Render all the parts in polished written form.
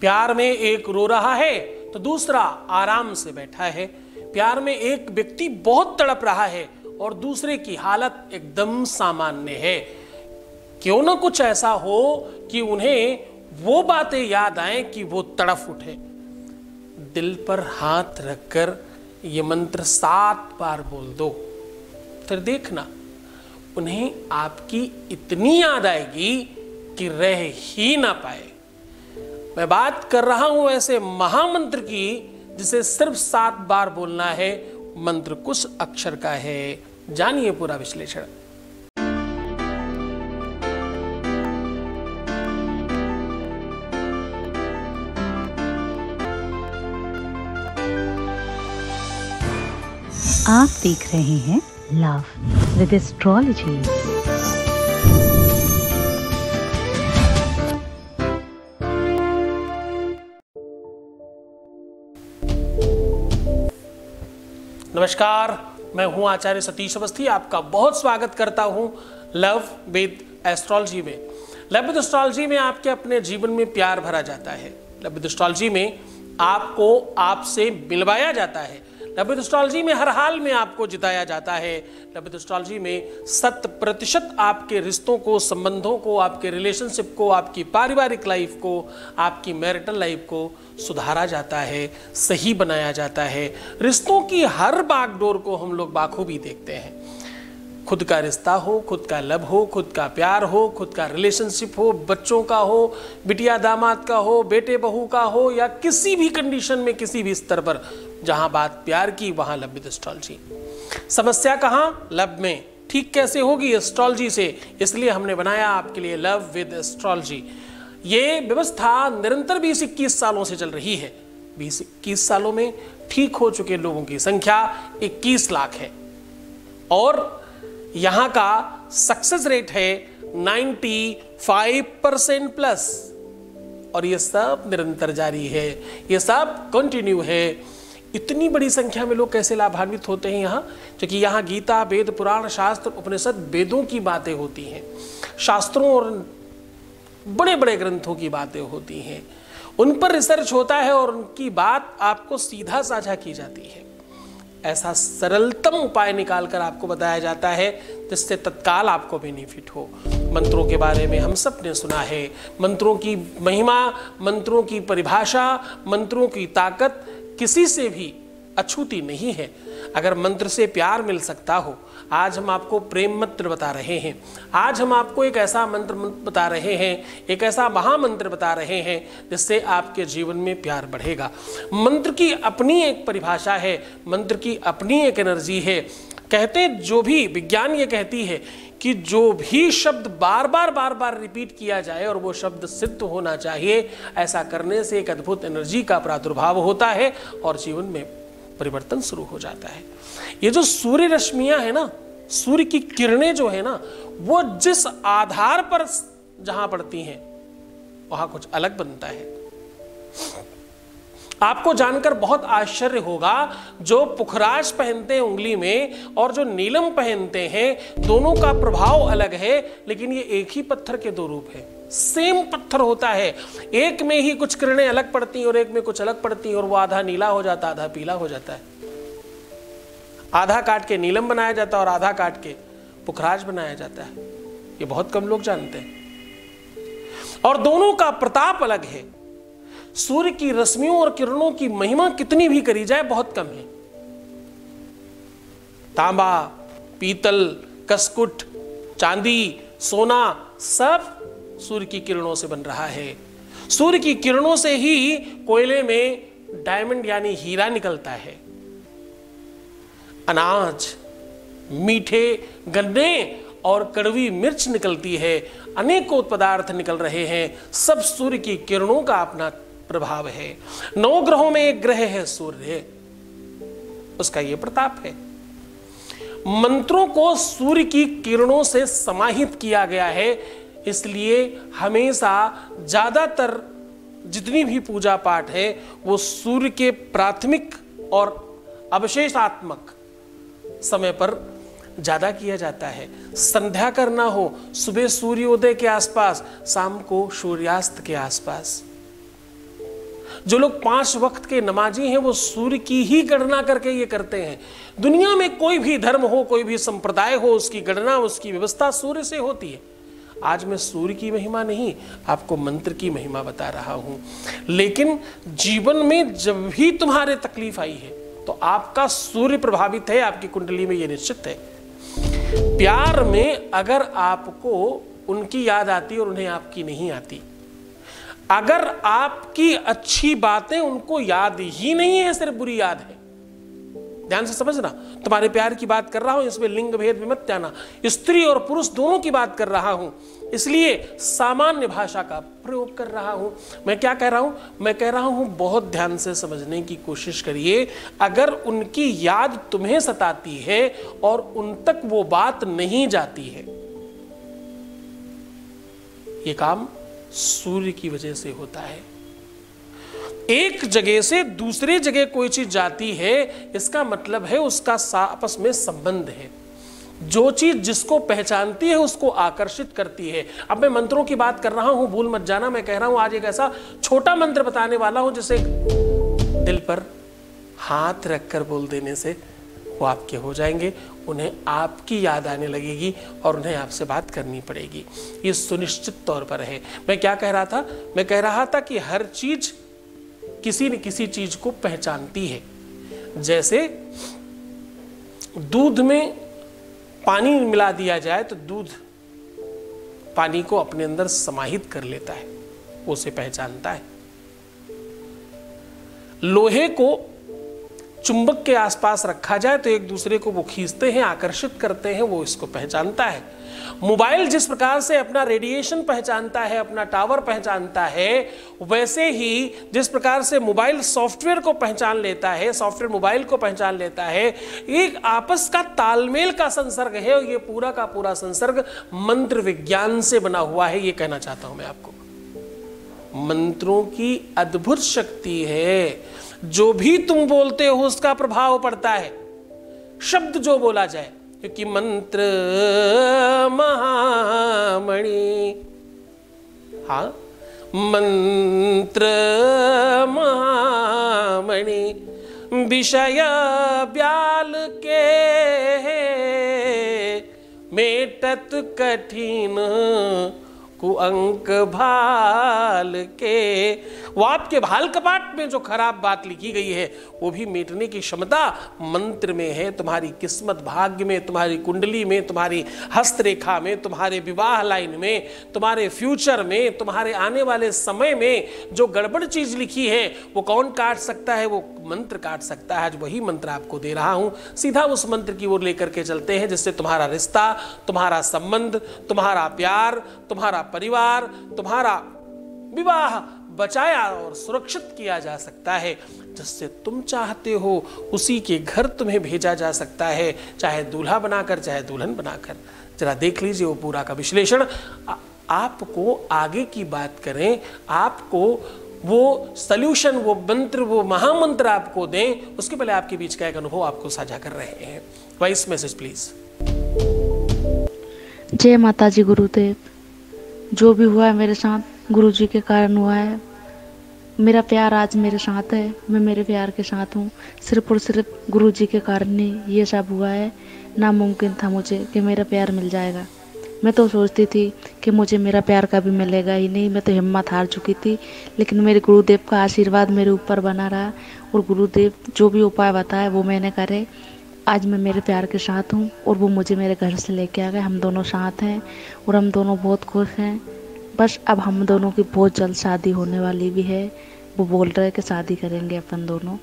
प्यार में एक रो रहा है तो दूसरा आराम से बैठा है। प्यार में एक व्यक्ति बहुत तड़प रहा है और दूसरे की हालत एकदम सामान्य है। क्यों ना कुछ ऐसा हो कि उन्हें वो बातें याद आए कि वो तड़फ उठे। दिल पर हाथ रखकर ये मंत्र 7 बार बोल दो, फिर देखना उन्हें आपकी इतनी याद आएगी कि रह ही ना पाए। मैं बात कर रहा हूं ऐसे महामंत्र की जिसे सिर्फ 7 बार बोलना है। मंत्र कुछ अक्षर का है, जानिए पूरा विश्लेषण। आप देख रहे हैं लव विद एस्ट्रोलॉजी। नमस्कार, मैं हूं आचार्य सतीश अवस्थी। आपका बहुत स्वागत करता हूं लव विद एस्ट्रोलॉजी में। लव विद एस्ट्रोलॉजी में आपके अपने जीवन में प्यार भरा जाता है। लव विद एस्ट्रोलॉजी में आपको आपसे मिलवाया जाता है। लव विद एस्ट्रोलॉजी में हर हाल में आपको जिताया जाता है। लव विद एस्ट्रोलॉजी में 100% आपके रिश्तों को, संबंधों को, आपके रिलेशनशिप को, आपकी पारिवारिक लाइफ को, आपकी मैरिटल लाइफ को सुधारा जाता है, सही बनाया जाता है। रिश्तों की हर बागडोर को हम लोग बाखूबी देखते हैं। खुद का रिश्ता हो, खुद का लव हो, खुद का प्यार हो, खुद का रिलेशनशिप हो, बच्चों का हो, बिटिया दामाद का हो, बेटे बहू का हो, या किसी भी कंडीशन में, किसी भी स्तर पर जहां बात प्यार की, वहां लव विद एस्ट्रोलॉजी। समस्या कहां? लव में। ठीक कैसे होगी? एस्ट्रोलॉजी से। इसलिए हमने बनाया आपके लिए लव विद एस्ट्रोलॉजी। ये व्यवस्था निरंतर 20-21 सालों से चल रही है। 20-21 सालों में ठीक हो चुके लोगों की संख्या 21 लाख है और यहां का सक्सेस रेट है 95% प्लस। और ये सब निरंतर जारी है, ये सब कंटिन्यू है। इतनी बड़ी संख्या में लोग कैसे लाभान्वित होते हैं यहाँ? क्योंकि यहाँ गीता, वेद, पुराण, शास्त्र, उपनिषद, वेदों की बातें होती हैं, शास्त्रों और बड़े बड़े ग्रंथों की बातें होती हैं। उन पर रिसर्च होता है और उनकी बात आपको सीधा साझा की जाती है। ऐसा सरलतम उपाय निकालकर आपको बताया जाता है जिससे तत्काल आपको बेनिफिट हो। मंत्रों के बारे में हम सब ने सुना है। मंत्रों की महिमा, मंत्रों की परिभाषा, मंत्रों की ताकत किसी से भी अछूती नहीं है। अगर मंत्र से प्यार मिल सकता हो, आज हम आपको प्रेम मंत्र बता रहे हैं। आज हम आपको एक ऐसा मंत्र बता रहे हैं, एक ऐसा महामंत्र बता रहे हैं जिससे आपके जीवन में प्यार बढ़ेगा। मंत्र की अपनी एक परिभाषा है, मंत्र की अपनी एक एनर्जी है। कहते जो भी विज्ञान ये कहती है कि जो भी शब्द बार बार रिपीट किया जाए और वो शब्द सिद्ध होना चाहिए, ऐसा करने से एक अद्भुत एनर्जी का प्रादुर्भाव होता है और जीवन में परिवर्तन शुरू हो जाता है। ये जो सूर्य रश्मियां है ना, सूर्य की किरणें जो है ना, वो जिस आधार पर जहां पड़ती हैं वहां कुछ अलग बनता है। आपको जानकर बहुत आश्चर्य होगा, जो पुखराज पहनते हैं उंगली में और जो नीलम पहनते हैं, दोनों का प्रभाव अलग है, लेकिन ये एक ही पत्थर के दो रूप है। सेम पत्थर होता है, एक में ही कुछ किरणें अलग पड़ती हैं और एक में कुछ अलग पड़ती हैं और वो आधा नीला हो जाता है, आधा पीला हो जाता है। आधा काट के नीलम बनाया जाता है और आधा काट के पुखराज बनाया जाता है। ये बहुत कम लोग जानते हैं और दोनों का प्रताप अलग है। सूर्य की रश्मियों और किरणों की महिमा कितनी भी करी जाए बहुत कम है। तांबा, पीतल, कसकुट, चांदी, सोना सब सूर्य की किरणों से बन रहा है। सूर्य की किरणों से ही कोयले में डायमंड यानी हीरा निकलता है। अनाज, मीठे गन्ने और कड़वी मिर्च निकलती है। अनेकों पदार्थ निकल रहे हैं, सब सूर्य की किरणों का अपना प्रभाव है। 9 ग्रहों में एक ग्रह है सूर्य, उसका यह प्रताप है। मंत्रों को सूर्य की किरणों से समाहित किया गया है, इसलिए हमेशा ज्यादातर जितनी भी पूजा पाठ है वो सूर्य के प्राथमिक और अवशेषात्मक समय पर ज्यादा किया जाता है। संध्या करना हो सुबह सूर्योदय के आसपास, शाम को सूर्यास्त के आसपास। जो लोग 5 वक्त के नमाजी हैं वो सूर्य की ही गणना करके ये करते हैं। दुनिया में कोई भी धर्म हो, कोई भी संप्रदाय हो, उसकी गणना, उसकी व्यवस्था सूर्य से होती है। आज मैं सूर्य की महिमा नहीं, आपको मंत्र की महिमा बता रहा हूं। लेकिन जीवन में जब भी तुम्हारे तकलीफ आई है तो आपका सूर्य प्रभावित है, आपकी कुंडली में यह निश्चित है। प्यार में अगर आपको उनकी याद आती और उन्हें आपकी नहीं आती, अगर आपकी अच्छी बातें उनको याद ही नहीं है, सिर्फ बुरी याद है, ध्यान से समझना, तुम्हारे प्यार की बात कर रहा हूं, इसमें लिंग भेद में मत जाना, स्त्री और पुरुष दोनों की बात कर रहा हूं, इसलिए सामान्य भाषा का प्रयोग कर रहा हूं। मैं क्या कह रहा हूं? मैं कह रहा हूं बहुत ध्यान से समझने की कोशिश करिए। अगर उनकी याद तुम्हें सताती है और उन तक वो बात नहीं जाती है, ये काम सूर्य की वजह से होता है। एक जगह से दूसरे जगह कोई चीज जाती है, इसका मतलब है उसका आपस में संबंध है। जो चीज जिसको पहचानती है उसको आकर्षित करती है। अब मैं मंत्रों की बात कर रहा हूं, भूल मत जाना। मैं कह रहा हूं आज एक ऐसा छोटा मंत्र बताने वाला हूं जिसे दिल पर हाथ रखकर बोल देने से वो आपके हो जाएंगे, उन्हें आपकी याद आने लगेगी और उन्हें आपसे बात करनी पड़ेगी। ये सुनिश्चित तौर पर है। मैं क्या कह रहा था? मैं कह रहा था कि हर चीज किसी न किसी चीज को पहचानती है। जैसे दूध में पानी मिला दिया जाए तो दूध पानी को अपने अंदर समाहित कर लेता है, वो उसे पहचानता है। लोहे को चुंबक के आसपास रखा जाए तो एक दूसरे को वो खींचते हैं, आकर्षित करते हैं, वो इसको पहचानता है। मोबाइल जिस प्रकार से अपना रेडिएशन पहचानता है, अपना टावर पहचानता है, वैसे ही जिस प्रकार से मोबाइल सॉफ्टवेयर को पहचान लेता है, सॉफ्टवेयर मोबाइल को पहचान लेता है, एक आपस का तालमेल का संसर्ग है। और ये पूरा का पूरा संसर्ग मंत्र विज्ञान से बना हुआ है। ये कहना चाहता हूं मैं आपको, मंत्रों की अद्भुत शक्ति है। जो भी तुम बोलते हो उसका प्रभाव पड़ता है, शब्द जो बोला जाए, क्योंकि मंत्र महामणि, हाँ, मंत्र महामणि विषय ब्याल के मेटत कठिन कुअंक भाल के। वो आपके भाल कपाट में जो खराब बात लिखी गई है वो भी मेटने की क्षमता मंत्र में है। तुम्हारी किस्मत, भाग्य में, तुम्हारी कुंडली में, तुम्हारी हस्तरेखा में, तुम्हारे विवाह लाइन में, तुम्हारे फ्यूचर में, तुम्हारे आने वाले समय में जो गड़बड़ चीज लिखी है वो कौन काट सकता है? वो मंत्र काट सकता है। आज वही मंत्र आपको दे रहा हूं, सीधा उस मंत्र की ओर लेकर के चलते हैं जिससे तुम्हारा रिश्ता, तुम्हारा संबंध, तुम्हारा प्यार, तुम्हारा परिवार, तुम्हारा विवाह बचाया और सुरक्षित किया जा सकता है। जिससे तुम चाहते हो उसी के घर तुम्हें भेजा जा सकता है, चाहे दूल्हा बनाकर, चाहे दुल्हन बनाकर। जरा देख लीजिए वो पूरा का विश्लेषण। आपको आगे की बात करें, आपको वो सल्यूशन, वो मंत्र, वो महामंत्र आपको दें, उसके पहले आपके बीच का एक अनुभव आपको साझा कर रहे हैं। Voice message please. जय माता जी गुरुदेव। जो भी हुआ है मेरे साथ गुरु जी के कारण हुआ है। मेरा प्यार आज मेरे साथ है, मैं मेरे प्यार के साथ हूँ। सिर्फ और सिर्फ गुरु जी के कारण ही ये सब हुआ है। नामुमकिन था मुझे कि मेरा प्यार मिल जाएगा। मैं तो सोचती थी कि मुझे मेरा प्यार कभी मिलेगा ही नहीं, मैं तो हिम्मत हार चुकी थी। लेकिन मेरे गुरुदेव का आशीर्वाद मेरे ऊपर बना रहा और गुरुदेव जो भी उपाय बताया वो मैंने करे। आज मैं मेरे प्यार के साथ हूँ और वो मुझे मेरे घर से लेके आ गए। हम दोनों साथ हैं और हम दोनों बहुत खुश हैं। बस अब हम दोनों की बहुत जल्द शादी होने वाली भी है। वो बोल रहे हैं कि शादी करेंगे अपन दोनों।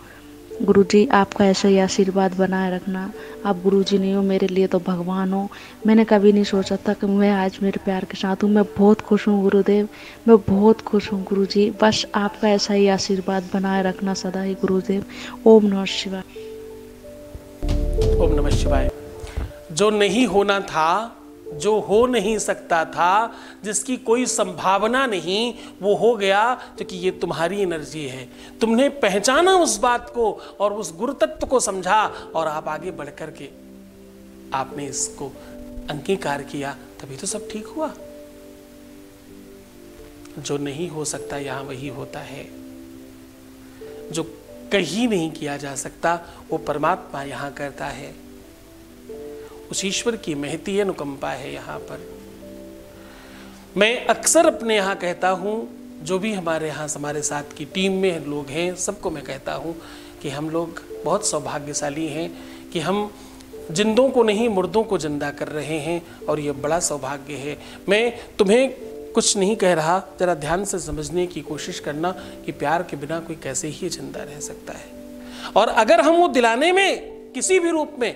गुरुजी आपका ऐसा ही आशीर्वाद बनाए रखना। आप गुरुजी नहीं हो, मेरे लिए तो भगवान हो। मैंने कभी नहीं सोचा था कि मैं आज मेरे प्यार के साथ हूँ। मैं बहुत खुश हूँ गुरुदेव, मैं बहुत खुश हूँ गुरुजी। बस आपका ऐसा ही आशीर्वाद बनाए रखना सदा ही गुरुदेव। ओम नमः शिवाय। ओम नमः शिवाय। जो नहीं होना था, जो हो नहीं सकता था, जिसकी कोई संभावना नहीं, वो हो गया, क्योंकि ये तुम्हारी एनर्जी है। तुमने पहचाना उस बात को और उस गुरु तत्व को समझा और आप आगे बढ़ कर के आपने इसको अंगीकार किया, तभी तो सब ठीक हुआ। जो नहीं हो सकता यहां वही होता है। जो कहीं नहीं किया जा सकता, वो परमात्मा यहाँ करता है। उस ईश्वर की महती अनुकंपा है यहाँ पर। मैं अक्सर अपने यहाँ कहता हूँ, जो भी हमारे यहाँ हमारे साथ की टीम में लोग हैं, सबको मैं कहता हूँ कि हम लोग बहुत सौभाग्यशाली हैं कि हम जिंदों को नहीं मुर्दों को जिंदा कर रहे हैं, और ये बड़ा सौभाग्य है। मैं तुम्हें कुछ नहीं कह रहा, जरा ध्यान से समझने की कोशिश करना कि प्यार के बिना कोई कैसे ही जिंदा रह सकता है। और अगर हम वो दिलाने में किसी भी रूप में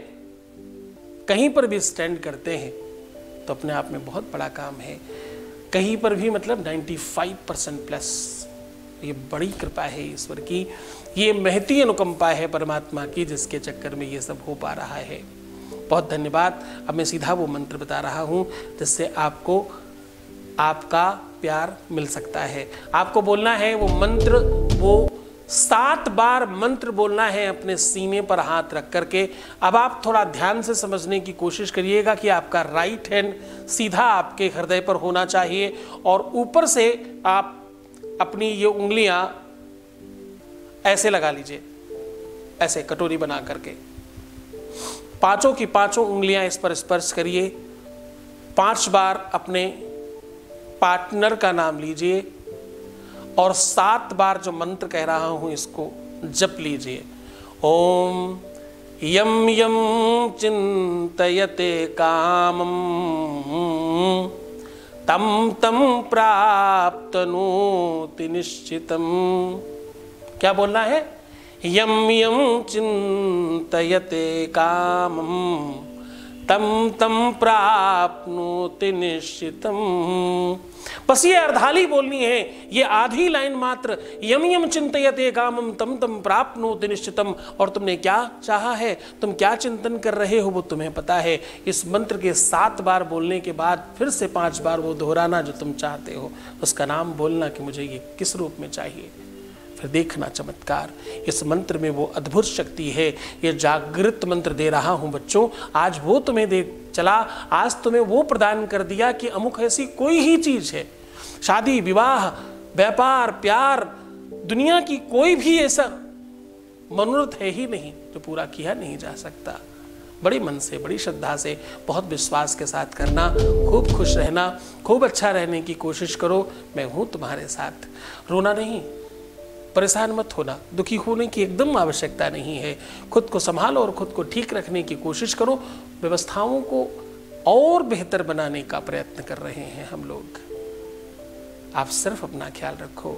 कहीं पर भी स्टैंड करते हैं तो अपने आप में बहुत बड़ा काम है। कहीं पर भी मतलब 95% प्लस। ये बड़ी कृपा है ईश्वर की, ये महती अनुकंपा है परमात्मा की, जिसके चक्कर में ये सब हो पा रहा है। बहुत धन्यवाद। अब मैं सीधा वो मंत्र बता रहा हूँ जिससे आपको आपका प्यार मिल सकता है। आपको बोलना है वो मंत्र, वो 7 बार मंत्र बोलना है अपने सीने पर हाथ रख करके। अब आप थोड़ा ध्यान से समझने की कोशिश करिएगा कि आपका राइट हैंड सीधा आपके हृदय पर होना चाहिए, और ऊपर से आप अपनी ये उंगलियां ऐसे लगा लीजिए, ऐसे कटोरी बना करके। 5 की 5 उंगलियां इस पर स्पर्श करिए। 5 बार अपने पार्टनर का नाम लीजिए, और 7 बार जो मंत्र कह रहा हूं इसको जप लीजिए। ओम यम यम चिंतयते कामम तम तम प्राप्तनोति निश्चितम। क्या बोलना है? यम यम चिंतयते कामम तम तम प्राप्नोति निश्चितम। बस ये अर्धाली बोलनी है, ये आधी लाइन मात्र। यम यम चिंतयते कामम तम तम प्राप्नोति निश्चितम। और तुमने क्या चाहा है, तुम क्या चिंतन कर रहे हो, वो तुम्हें पता है। इस मंत्र के 7 बार बोलने के बाद फिर से 5 बार वो दोहराना जो तुम चाहते हो, उसका नाम बोलना कि मुझे ये किस रूप में चाहिए। फिर देखना चमत्कार। इस मंत्र में वो अद्भुत शक्ति है। ये जागृत मंत्र दे रहा हूं बच्चों, आज वो तुम्हें दे चला, आज तुम्हें वो प्रदान कर दिया कि अमुक ऐसी कोई ही चीज है, शादी विवाह व्यापार प्यार, दुनिया की कोई भी ऐसा मनोरथ है ही नहीं जो पूरा किया नहीं जा सकता। बड़ी मन से, बड़ी श्रद्धा से, बहुत विश्वास के साथ करना। खूब खुश रहना, खूब अच्छा रहने की कोशिश करो। मैं हूं तुम्हारे साथ। रोना नहीं, परेशान मत होना, दुखी होने की एकदम आवश्यकता नहीं है। खुद को संभालो और खुद को ठीक रखने की कोशिश करो। व्यवस्थाओं को और बेहतर बनाने का प्रयत्न कर रहे हैं हम लोग। आप सिर्फ अपना ख्याल रखो।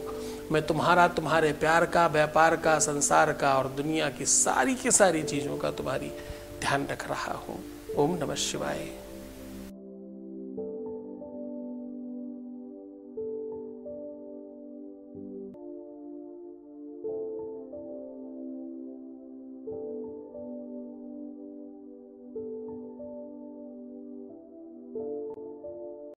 मैं तुम्हारा, तुम्हारे प्यार का, व्यापार का, संसार का और दुनिया की सारी चीजों का तुम्हारी ध्यान रख रहा हूं। ओम नमः शिवाय।